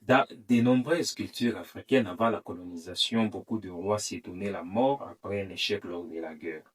Dans de nombreuses cultures africaines avant la colonisation, beaucoup de rois s'y donnaient la mort après un échec lors de la guerre.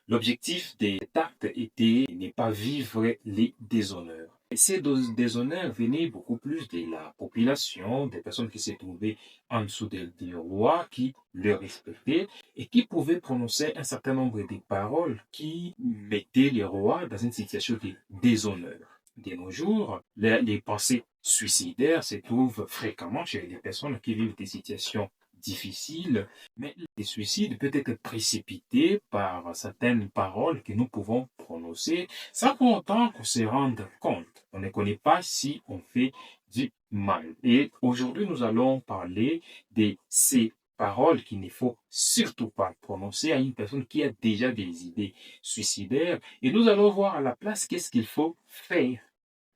L'objectif des actes était de ne pas vivre les déshonneurs. Et ces déshonneurs venaient beaucoup plus de la population, des personnes qui se trouvaient en dessous des rois, qui le respectaient et qui pouvaient prononcer un certain nombre de paroles qui mettaient les rois dans une situation de déshonneur. De nos jours, les pensées suicidaires se trouvent fréquemment chez les personnes qui vivent des situations difficiles, mais le suicide peut être précipité par certaines paroles que nous pouvons prononcer sans pour autant qu'on se rende compte. On ne connaît pas si on fait du mal. Et aujourd'hui, nous allons parler de ces paroles qu'il ne faut surtout pas prononcer à une personne qui a déjà des idées suicidaires. Et nous allons voir à la place qu'est-ce qu'il faut faire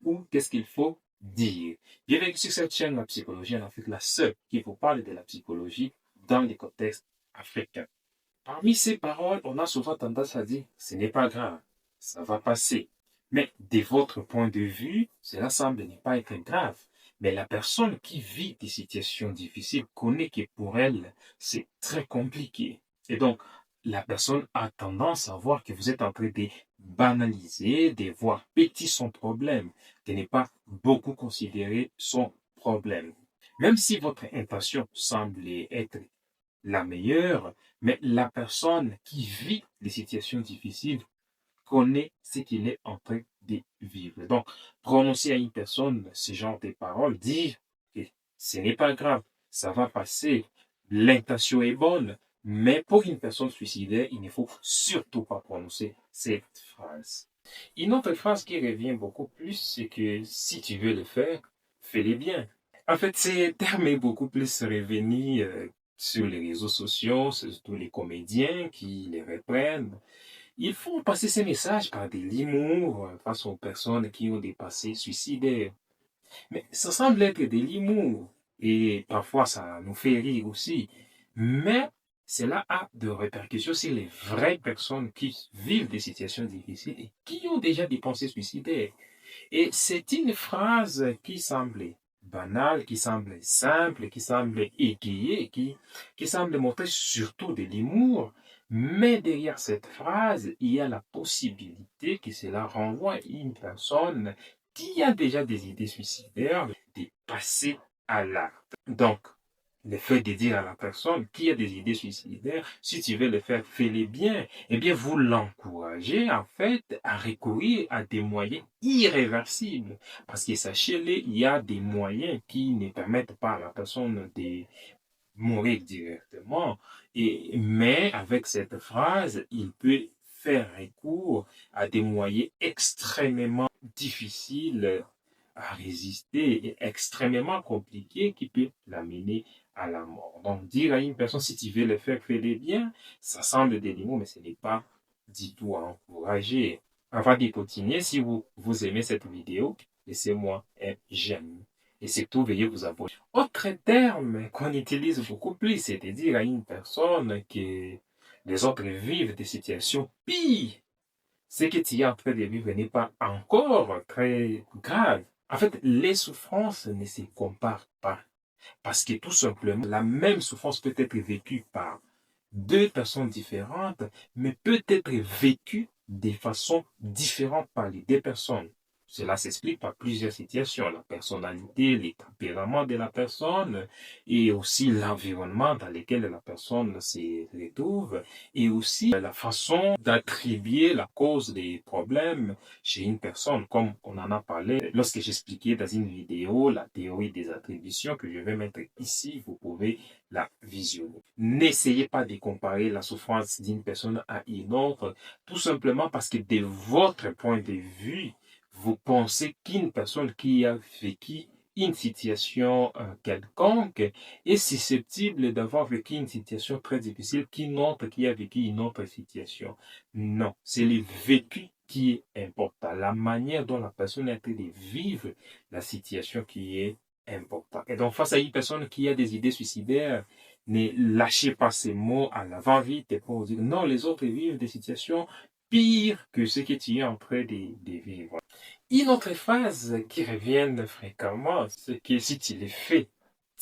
ou qu'est-ce qu'il faut dire. Bienvenue sur cette chaîne, la psychologie en Afrique, la seule qui vous parle de la psychologie dans les contextes africains. Parmi ces paroles, on a souvent tendance à dire, ce n'est pas grave, ça va passer. Mais de votre point de vue, cela semble ne pas être grave. Mais la personne qui vit des situations difficiles connaît que pour elle, c'est très compliqué. Et donc, la personne a tendance à voir que vous êtes en train de banaliser, de voir petit son problème, de ne pas beaucoup considérer son problème. Même si votre intention semble être la meilleure, mais la personne qui vit les situations difficiles connaît ce qu'il est en train de vivre. Donc, prononcer à une personne ce genre de paroles, dire que ce n'est pas grave, ça va passer, l'intention est bonne, mais pour une personne suicidaire, il ne faut surtout pas prononcer cette phrase. Une autre phrase qui revient beaucoup plus, c'est que si tu veux le faire, fais-le bien. En fait, ces termes est beaucoup plus revenu sur les réseaux sociaux, surtout les comédiens qui les reprennent. Il faut passer ces messages par de l'humour face aux personnes qui ont des passés suicidaires. Mais ça semble être de l'humour et parfois ça nous fait rire aussi. Mais cela a de répercussions sur les vraies personnes qui vivent des situations difficiles et qui ont déjà des pensées suicidaires. Et c'est une phrase qui semble banale, qui semble simple, qui semble égayée, qui semble montrer surtout de l'humour. Mais derrière cette phrase, il y a la possibilité que cela renvoie à une personne qui a déjà des idées suicidaires de passer à l'acte. Donc, le fait de dire à la personne qui a des idées suicidaires, si tu veux le faire, fais-les bien, eh bien, vous l'encouragez, en fait, à recourir à des moyens irréversibles. Parce que sachez-le, il y a des moyens qui ne permettent pas à la personne de mourir directement. Mais avec cette phrase, il peut faire recours à des moyens extrêmement difficiles à résister et extrêmement compliqués qui peut l'amener à la mort. Donc, dire à une personne, si tu veux le faire, fais-le bien, ça semble des mots, mais ce n'est pas du tout à encourager. Avant de continuer, si vous aimez cette vidéo, laissez-moi un j'aime. Et surtout, veuillez vous abonner. Autre terme qu'on utilise beaucoup plus, c'est de dire à une personne que les autres vivent des situations pires. Ce que tu es en train de vivre n'est pas encore très grave. En fait, les souffrances ne se comparent pas. Parce que tout simplement, la même souffrance peut être vécue par deux personnes différentes, mais peut être vécue de façon différente par les deux personnes. Cela s'explique par plusieurs situations, la personnalité, les tempéraments de la personne et aussi l'environnement dans lequel la personne se retrouve et aussi la façon d'attribuer la cause des problèmes chez une personne, comme on en a parlé lorsque j'expliquais dans une vidéo la théorie des attributions que je vais mettre ici, vous pouvez la visionner. N'essayez pas de comparer la souffrance d'une personne à une autre, tout simplement parce que de votre point de vue, vous pensez qu'une personne qui a vécu une situation quelconque est susceptible d'avoir vécu une situation très difficile qu'une autre qui a vécu une autre situation. Non, c'est le vécu qui est important, la manière dont la personne a été de vivre la situation qui est importante. Et donc, face à une personne qui a des idées suicidaires, ne lâchez pas ces mots à l'avant-vite et pour dire non, les autres vivent des situations pires que ce que tu es en train de vivre. Une autre phrase qui revient fréquemment, c'est que si tu le fais,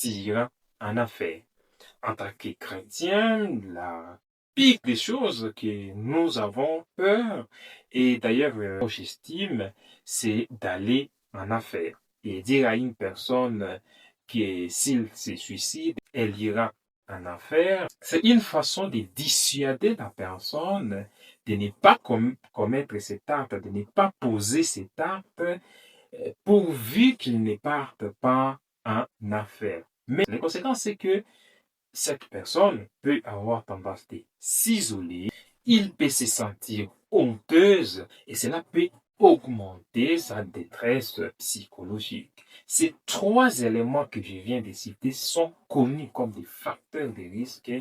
partir en affaires. En tant que chrétien, la pire des choses que nous avons peur, et d'ailleurs, j'estime, c'est d'aller en affaires et dire à une personne que s'il se suicide, elle ira en affaires. C'est une façon de dissuader la personne de ne pas commettre cet acte, de ne pas poser cet acte, pourvu qu'il ne parte pas en affaires. Mais les conséquences, c'est que cette personne peut avoir tendance à s'isoler, il peut se sentir honteuse et cela peut augmenter sa détresse psychologique. Ces trois éléments que je viens de citer sont connus comme des facteurs de risque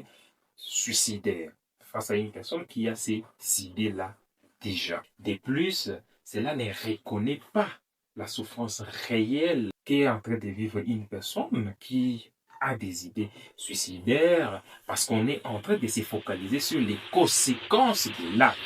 suicidaire face à une personne qui a ces idées-là déjà. De plus, cela ne reconnaît pas la souffrance réelle qu'est en train de vivre une personne qui a des idées suicidaires parce qu'on est en train de se focaliser sur les conséquences de l'acte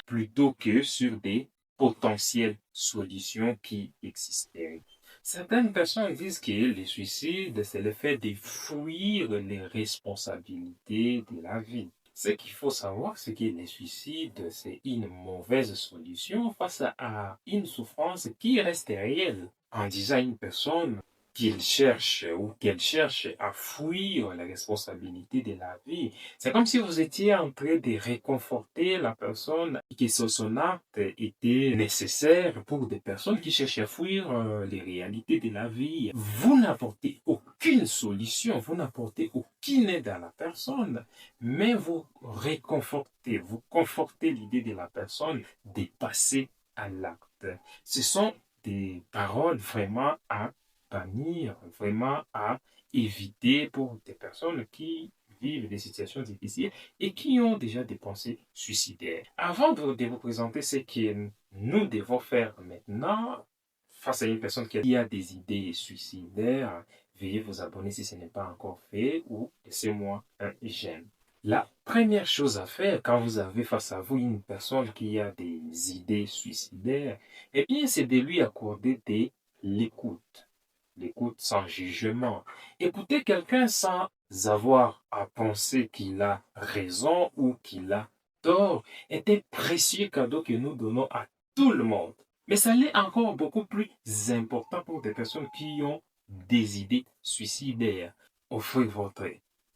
plutôt que sur des potentielles solutions qui existeraient. Certaines personnes disent que le suicide, c'est le fait de fuir les responsabilités de la vie. Ce qu'il faut savoir, c'est que le suicide, c'est une mauvaise solution face à une souffrance qui reste réelle. En disant à une personne qu'il cherche ou qu'elle cherche à fuir la responsabilité de la vie, c'est comme si vous étiez en train de réconforter la personne que son acte était nécessaire pour des personnes qui cherchent à fuir les réalités de la vie. Vous n'apportez aucune solution, vous n'apportez aucune aide à la personne, mais vous réconfortez, vous confortez l'idée de la personne de passer à l'acte. Ce sont des paroles vraiment à bannir, vraiment à éviter pour des personnes qui vivent des situations difficiles et qui ont déjà des pensées suicidaires. Avant de vous présenter ce que nous devons faire maintenant face à une personne qui a des idées suicidaires, veuillez vous abonner si ce n'est pas encore fait ou laissez-moi un j'aime. La première chose à faire quand vous avez face à vous une personne qui a des idées suicidaires, eh bien, c'est de lui accorder de l'écoute. L'écoute sans jugement. Écouter quelqu'un sans avoir à penser qu'il a raison ou qu'il a tort est un précieux cadeau que nous donnons à tout le monde. Mais ça l'est encore beaucoup plus important pour des personnes qui ont des idées suicidaires. Offrez votre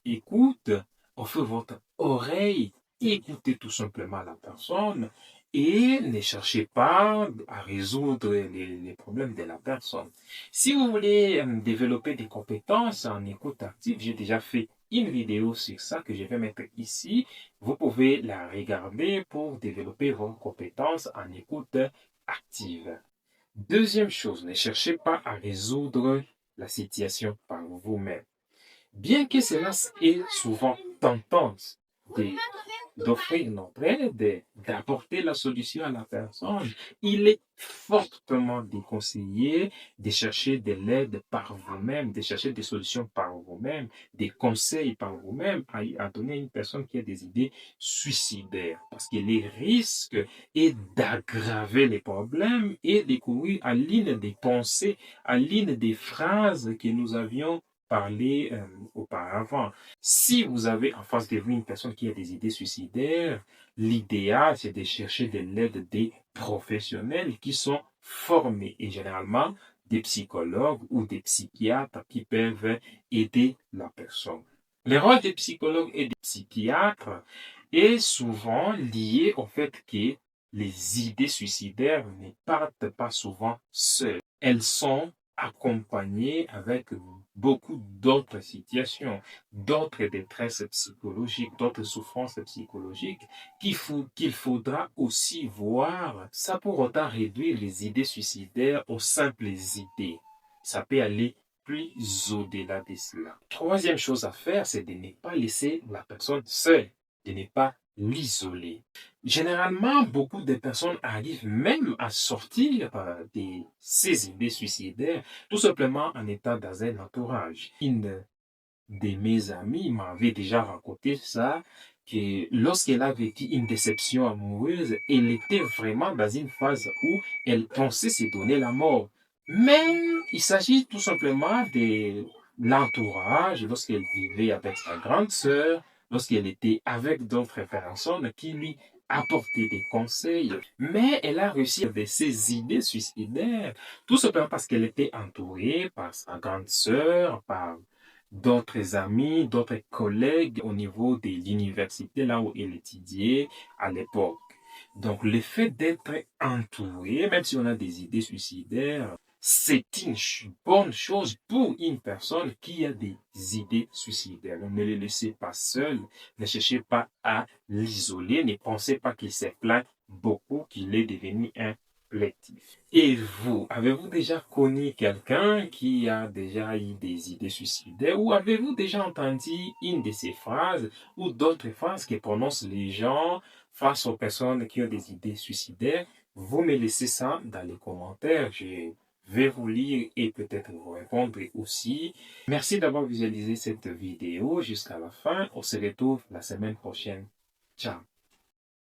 écoute, offrez votre oreille, écoutez tout simplement la personne et ne cherchez pas à résoudre les problèmes de la personne. Si vous voulez développer des compétences en écoute active, j'ai déjà fait une vidéo sur ça que je vais mettre ici. Vous pouvez la regarder pour développer vos compétences en écoute active. Deuxième chose, ne cherchez pas à résoudre la situation par vous-même. Bien que cela est souvent tentant d'offrir notre aide, d'apporter la solution à la personne, il est fortement déconseillé de chercher de l'aide par vous-même, de chercher des solutions par vous-même, des conseils par vous-même à donner à une personne qui a des idées suicidaires. Parce que les risques est d'aggraver les problèmes et de courir à l'une des pensées, à l'une des phrases que nous avions parlé auparavant. Si vous avez en face de vous une personne qui a des idées suicidaires, l'idéal, c'est de chercher de l'aide des professionnels qui sont formés et généralement des psychologues ou des psychiatres qui peuvent aider la personne. Le rôle des psychologues et des psychiatres est souvent lié au fait que les idées suicidaires ne partent pas souvent seules. Elles sont accompagnées avec beaucoup d'autres situations, d'autres détresses psychologiques, d'autres souffrances psychologiques qu'il faudra aussi voir. Ça pour autant réduire les idées suicidaires aux simples idées. Ça peut aller plus au-delà de cela. Troisième chose à faire, c'est de ne pas laisser la personne seule, de ne pas l'isoler. Généralement, beaucoup de personnes arrivent même à sortir de ces idées suicidaires, tout simplement en étant dans un entourage. Une de mes amies m'avait déjà raconté ça, que lorsqu'elle a vécu une déception amoureuse, elle était vraiment dans une phase où elle pensait se donner la mort. Mais il s'agit tout simplement l'entourage, lorsqu'elle vivait avec sa grande sœur, lorsqu'elle était avec d'autres personnes qui lui apportaient des conseils. Mais elle a réussi avec ses idées suicidaires, tout simplement parce qu'elle était entourée par sa grande sœur, par d'autres amis, d'autres collègues au niveau de l'université, là où elle étudiait à l'époque. Donc, le fait d'être entouré, même si on a des idées suicidaires, c'est une bonne chose pour une personne qui a des idées suicidaires. Ne le laissez pas seul, ne cherchez pas à l'isoler, ne pensez pas qu'il s'est plaint beaucoup, qu'il est devenu un collectif. Et vous, avez-vous déjà connu quelqu'un qui a déjà eu des idées suicidaires ou avez-vous déjà entendu une de ces phrases ou d'autres phrases que prononcent les gens face aux personnes qui ont des idées suicidaires? Vous me laissez ça dans les commentaires. Je vais vous lire et peut-être vous répondre aussi. Merci d'avoir visualisé cette vidéo jusqu'à la fin. On se retrouve la semaine prochaine. Ciao.